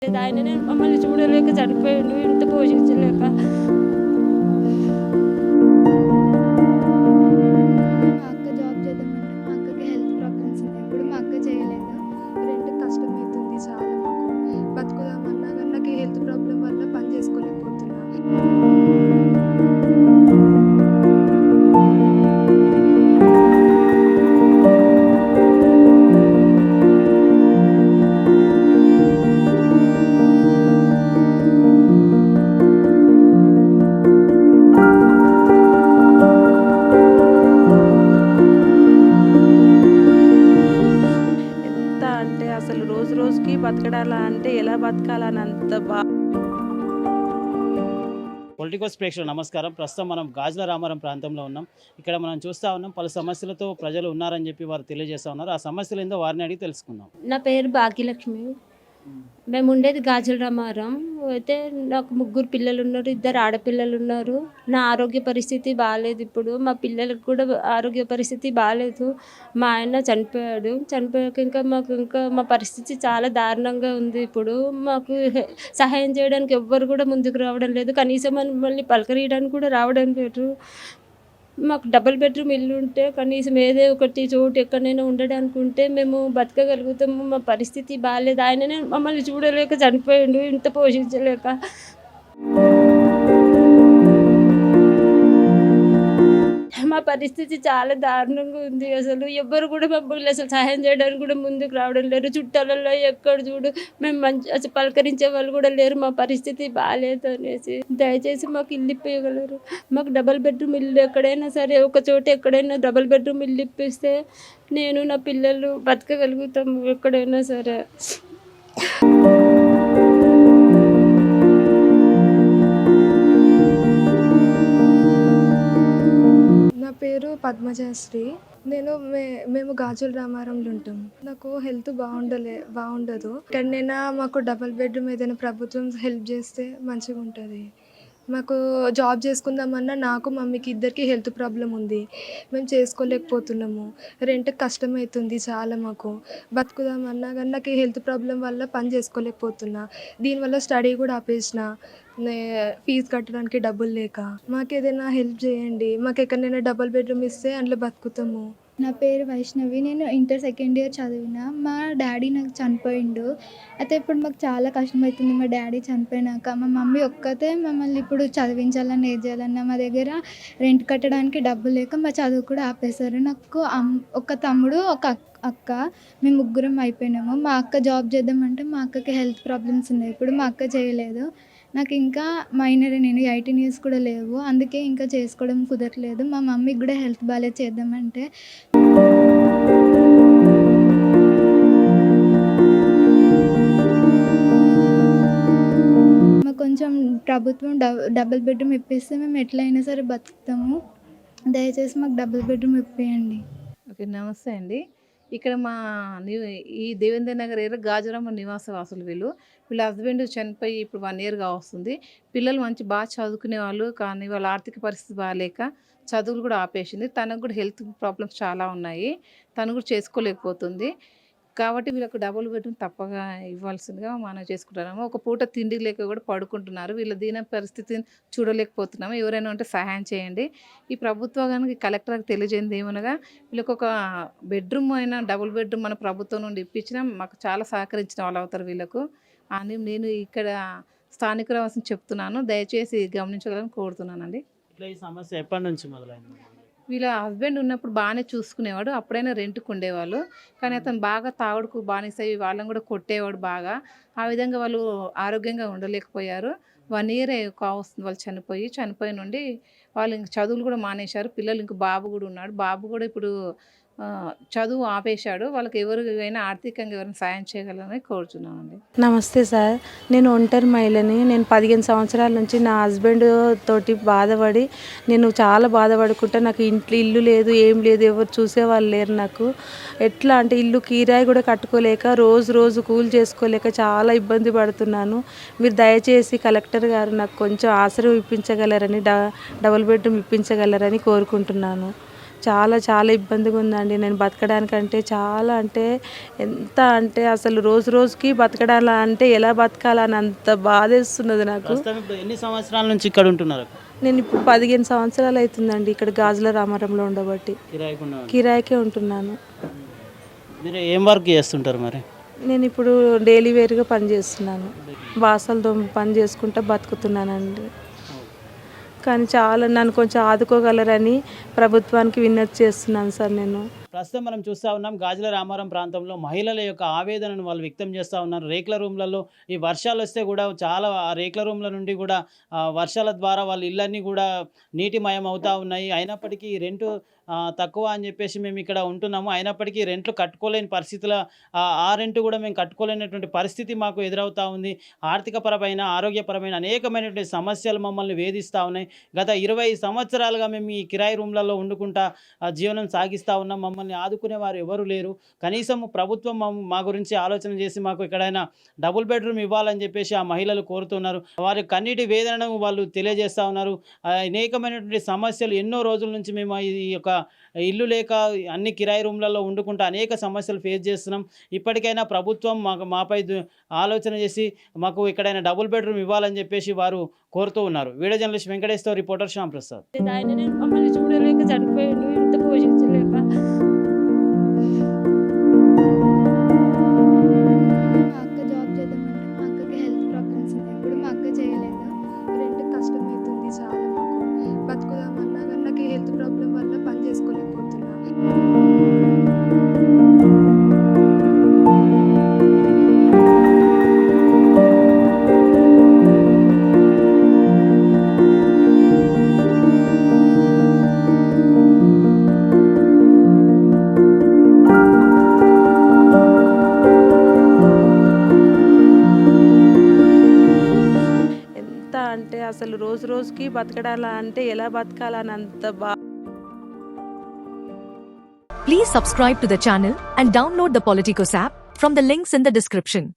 బాలేదు. ఆయననే మమ్మల్ని చూడలేక చనిపోయిండు. ఇంత పోషించలేక. మా అక్క జాబ్ చేద్దామంటే మా అక్కకి హెల్త్ ప్రాబ్లమ్స్ ఉన్నాయి. ఇప్పుడు మా అక్క చేయలేదు. రెంట్‌కి కష్టమైతుంది చాలా మాకు. బతుకుదామన్నా గాని నాకు ఈ హెల్త్ ప్రాబ్లమ్ వల్ల పని చేసుకోలేకపోతున్నా. ఎంత అంటే అసలు రోజు రోజుకి బతకడాలా అంటే ఎలా బతకాలని అంత పొలిటికోస్ ప్రేక్షకులకు నమస్కారం. ప్రస్తుతం మనం గాజుల రామారం ప్రాంతంలో ఉన్నాం. ఇక్కడ మనం చూస్తూ ఉన్నాం పలు సమస్యలతో ప్రజలు ఉన్నారని చెప్పి వారు తెలియజేస్తూ ఉన్నారు. ఆ సమస్యలు ఏందో వారిని అడిగి తెలుసుకుందాం. నా పేరు భాగ్యలక్ష్మి. మేము ఉండేది గాజుల రామారం. అయితే నాకు ముగ్గురు పిల్లలు ఉన్నారు. ఇద్దరు ఆడపిల్లలు ఉన్నారు. నా ఆరోగ్య పరిస్థితి బాలేదు ఇప్పుడు. మా పిల్లలకు కూడా ఆరోగ్య పరిస్థితి బాలేదు. మా ఆయన చనిపోయాడు. చనిపోయాక ఇంకా మా పరిస్థితి చాలా దారుణంగా ఉంది ఇప్పుడు. మాకు సహాయం చేయడానికి ఎవ్వరు కూడా ముందుకు రావడం లేదు. కనీసం మమ్మల్ని పలకరీయడానికి కూడా రావడం లేదు. మాకు డబుల్ బెడ్రూమ్ ఇల్లు ఉంటే కనీసం ఏదో ఒకటి చోటు ఎక్కడైనా ఉండడానికి ఉంటే మేము బతకగలుగుతాము. మా పరిస్థితి బాలేదు. ఆయననే మమ్మల్ని చూడలేక చనిపోయిండు. ఇంత పోషించలేక. మా పరిస్థితి చాలా దారుణంగా ఉంది. అసలు ఎవ్వరు కూడా మమ్మల్ని అసలు సహాయం చేయడానికి కూడా ముందుకు రావడం లేరు. చుట్టాలలో ఎక్కడ చూడు మేము అసలు పలకరించే వాళ్ళు కూడా లేరు. మా పరిస్థితి బాలేదు అనేసి దయచేసి మాకు ఇల్లు ఇప్పించగలరు. మాకు డబల్ బెడ్రూమ్ ఇల్లు ఎక్కడైనా సరే ఒక చోట ఎక్కడైనా డబల్ బెడ్రూమ్ ఇల్లు ఇప్పిస్తే నేను నా పిల్లలు బతకగలుగుతాము ఎక్కడైనా సరే. నా పేరు పద్మజాశ్రీ. మేము గాజుల రామారంలో ఉంటాం. నాకు హెల్త్ బాగుండదు. ఎక్కడైనా మాకు డబుల్ బెడ్రూమ్ ఏదైనా ప్రభుత్వం హెల్ప్ చేస్తే మంచిగా ఉంటుంది. మాకు జాబ్ చేసుకుందామన్నా నాకు మమ్మీకి ఇద్దరికి హెల్త్ ప్రాబ్లం ఉంది. మేము చేసుకోలేకపోతున్నాము. రెంట్‌కి కష్టమవుతుంది చాలా మాకు. బతుకుదామన్నా కానీ నాకు ఈ హెల్త్ ప్రాబ్లం వల్ల పని చేసుకోలేకపోతున్నా. దీనివల్ల స్టడీ కూడా ఆపేసిన. ఫీజు కట్టడానికి డబ్బులు లేక. మాకేదైనా హెల్ప్ చేయండి. మాకు ఎక్కడైనా డబుల్ బెడ్రూమ్ ఇస్తే అందులో బతుకుతాము. నా పేరు వైష్ణవి. నేను ఇంటర్ సెకండ్ ఇయర్ చదివిన. మా డాడీ నాకు చనిపోయిండు. అయితే ఇప్పుడు మాకు చాలా కష్టమవుతుంది మా డాడీ చనిపోయినాక. మా మమ్మీ ఒక్కతే మమ్మల్ని ఇప్పుడు చదివించాలన్నా ఏది చేయాలన్నా మా దగ్గర రెంట్ కట్టడానికి డబ్బులు లేక మా చదువు కూడా ఆపేశారు. నాకు ఒక తమ్ముడు ఒక అక్క, మేము ముగ్గురం అయిపోయినాము. మా అక్క జాబ్ చేద్దామంటే మా అక్కకి హెల్త్ ప్రాబ్లమ్స్ ఉన్నాయి. ఇప్పుడు మా అక్క చేయలేదు. నాకు ఇంకా మైనరే, నేను 18 ఇయర్స్ కూడా లేవు. అందుకే ఇంకా చేసుకోవడం కుదరట్లేదు. మా మమ్మీకి కూడా హెల్త్ బాలేదు చేద్దామంటే. మాకు కొంచెం ప్రభుత్వం డబుల్ బెడ్రూమ్ ఇప్పిస్తే మేము ఎట్లయినా సరే బతుకుతాము. దయచేసి మాకు డబుల్ బెడ్రూమ్ ఇప్పియండి. ఓకే, నమస్తే అండి. ఇక్కడ మా ఈ దేవేంద్ర నగర్ ఏరియా గాజురామ నివాసవాసులు వీళ్ళ హస్బెండ్ చనిపోయి ఇప్పుడు 1 ఇయర్ వస్తుంది. పిల్లలు బాగా చదువుకునే వాళ్ళు, కానీ వాళ్ళ ఆర్థిక పరిస్థితి బాగాలేక చదువులు కూడా ఆపేసింది. తనకు కూడా హెల్త్ ప్రాబ్లమ్స్ చాలా ఉన్నాయి. తను కూడా చేసుకోలేకపోతుంది. కాబట్టి వీళ్ళకు డబుల్ బెడ్రూమ్ తప్పగా ఇవ్వాల్సిందిగా మనం చేసుకుంటున్నాము. ఒక పూట తిండి లేక కూడా పడుకుంటున్నారు. వీళ్ళ దీన పరిస్థితిని చూడలేకపోతున్నాము. ఎవరైనా ఉంటే సహాయం చేయండి. ఈ ప్రభుత్వానికి కలెక్టర్కి తెలియజేయండి ఏమనగా వీళ్ళకి ఒక బెడ్రూమ్ అయినా డబుల్ బెడ్రూమ్ మన ప్రభుత్వం నుండి ఇప్పించినా మాకు చాలా సహకరించిన వాళ్ళు అవుతారు వీళ్ళకు అని నేను ఇక్కడ స్థానికురావాసం చెప్తున్నాను. దయచేసి గమనించగలని కోరుతున్నానండి. ఇట్లా ఈ సమస్య ఎప్పటి నుంచి మొదలైంది? వీళ్ళ హస్బెండ్ ఉన్నప్పుడు బాగానే చూసుకునేవాడు. అప్పుడైనా రెంట్‌కి ఉండేవాళ్ళు. కానీ అతను బాగా తాగుడుకు బానిసై వాళ్ళని కూడా కొట్టేవాడు బాగా. ఆ విధంగా వాళ్ళు ఆరోగ్యంగా ఉండలేకపోయారు. 1 ఇయర్ కావస్తుంది వాళ్ళు చనిపోయి నుండి వాళ్ళు ఇంక చదువులు కూడా మానేశారు. పిల్లలు ఇంక బాబు కూడా ఉన్నాడు. బాబు కూడా ఇప్పుడు చదువు ఆపేశాడు. వాళ్ళకి ఎవరైనా ఆర్థికంగా ఎవరైనా సాయం చేయగలరని కోరుచున్నామండి. నమస్తే సార్. నేను ఒంటరి మహిళని. నేను 15 సంవత్సరాల నుంచి నా హస్బెండ్ తోటి బాధపడి నేను చాలా బాధపడుకుంటా. నాకు ఇల్లు లేదు, ఏం లేదు, ఎవరు చూసేవాళ్ళు లేరు నాకు. ఎట్లా అంటే ఇల్లు కిరాయి కూడా కట్టుకోలేక రోజు కూలి చేసుకోలేక చాలా ఇబ్బంది పడుతున్నాను. మీరు దయచేసి కలెక్టర్ గారు నాకు కొంచెం ఆసరా ఇప్పించగలరని, డబుల్ బెడ్రూమ్ ఇప్పించగలరని కోరుకుంటున్నాను. చాలా చాలా ఇబ్బందిగా ఉందండి. నేను బతకడానికంటే చాలా ఎంత అసలు రోజు రోజుకి బతకడాలా అంటే ఎలా బతకాలని అంత బాధేస్తున్నది నాకు. ప్రస్తుతం ఇప్పుడు ఎన్ని సంవత్సరాల నుంచి ఇక్కడ ఉంటున్నారు? నేను ఇప్పుడు 15 సంవత్సరాలు అవుతుందండి ఇక్కడ గాజుల రామారంలో ఉండబట్టి. కిరాయికుండా కిరాయికే ఉంటున్నాను. మీరు ఏం వర్క్ చేస్తుంటారు మరి? నేను ఇప్పుడు డైలీ వేర్గా పని చేస్తున్నాను. బాసలతో పని చేసుకుంటా బతుకుతున్నానండి. కానీ చాలా నన్ను కొంచెం ఆదుకోగలరని ప్రభుత్వానికి విన్నతి చేస్తున్నాను సార్ నేను. ప్రస్తుతం మనం చూస్తూ ఉన్నాం గాజుల రామారం ప్రాంతంలో మహిళల యొక్క ఆవేదనను వాళ్ళు వ్యక్తం చేస్తూ ఉన్నారు. రేకుల రూమ్లలో ఈ వర్షాలు వస్తే కూడా చాలా ఆ రేకుల రూమ్ల నుండి కూడా వర్షాల ద్వారా వాళ్ళ ఇళ్ళన్నీ కూడా నీటిమయం అవుతూ ఉన్నాయి. అయినప్పటికీ రెంటు తక్కువ అని చెప్పేసి మేము ఇక్కడ ఉంటున్నాము. అయినప్పటికీ రెంట్లు కట్టుకోలేని పరిస్థితుల ఆ రెంట్ కూడా మేము కట్టుకోలేనటువంటి పరిస్థితి మాకు ఎదురవుతూ ఉంది. ఆర్థికపరమైన ఆరోగ్యపరమైన అనేకమైనటువంటి సమస్యలు మమ్మల్ని వేధిస్తూ ఉన్నాయి. గత 20 సంవత్సరాలుగా మేము ఈ కిరాయి రూమ్లలో వండుకుంటా జీవనం సాగిస్తూ ఉన్నాం. మమ్మల్ని ఆదుకునే వారు ఎవరు లేరు. కనీసం ప్రభుత్వం మా గురించి ఆలోచన చేసి మాకు ఎక్కడైనా డబుల్ బెడ్రూమ్ ఇవ్వాలని చెప్పేసి ఆ మహిళలు కోరుతున్నారు. వారి కన్నీటి వేదనను వాళ్ళు తెలియజేస్తూ ఉన్నారు. అనేకమైనటువంటి సమస్యలు ఎన్నో రోజుల నుంచి మేము ఈ యొక్క ఇల్లు లేక అన్ని కిరాయి రూమ్లలో వండుకుంటూ అనేక సమస్యలు ఫేస్ చేస్తున్నాం. ఇప్పటికైనా ప్రభుత్వం మాపై ఆలోచన చేసి మాకు ఎక్కడైనా డబుల్ బెడ్రూమ్ ఇవ్వాలని చెప్పేసి వారు కోరుతూ ఉన్నారు. Video journalist Venkateswara, reporter Shyam Prasad. ఆయననే మమ్మల్ని చూడలేక చనిపోయాడు, ఇంత పోషించలేక. మా అక్క జాబ్ చేద్దామంటే మా అక్కకి హెల్త్ ప్రాబ్లమ్స్ ఉన్నాయి. ఇప్పుడు మా అక్క చేయలేదు. రెంట్ కష్టమవుతుంది చాలా మాకు. బతుకుదామన్నా కానీ నాకు ఈ హెల్త్ ప్రాబ్లం వల్ల పని చేసుకోలేకపోతున్నా. ఎంత అసలు రోజు రోజుకి బతకడాలా అంటే ఎలా బతకాలని అంత Please subscribe to the channel and download the Politicos app from the links in the description.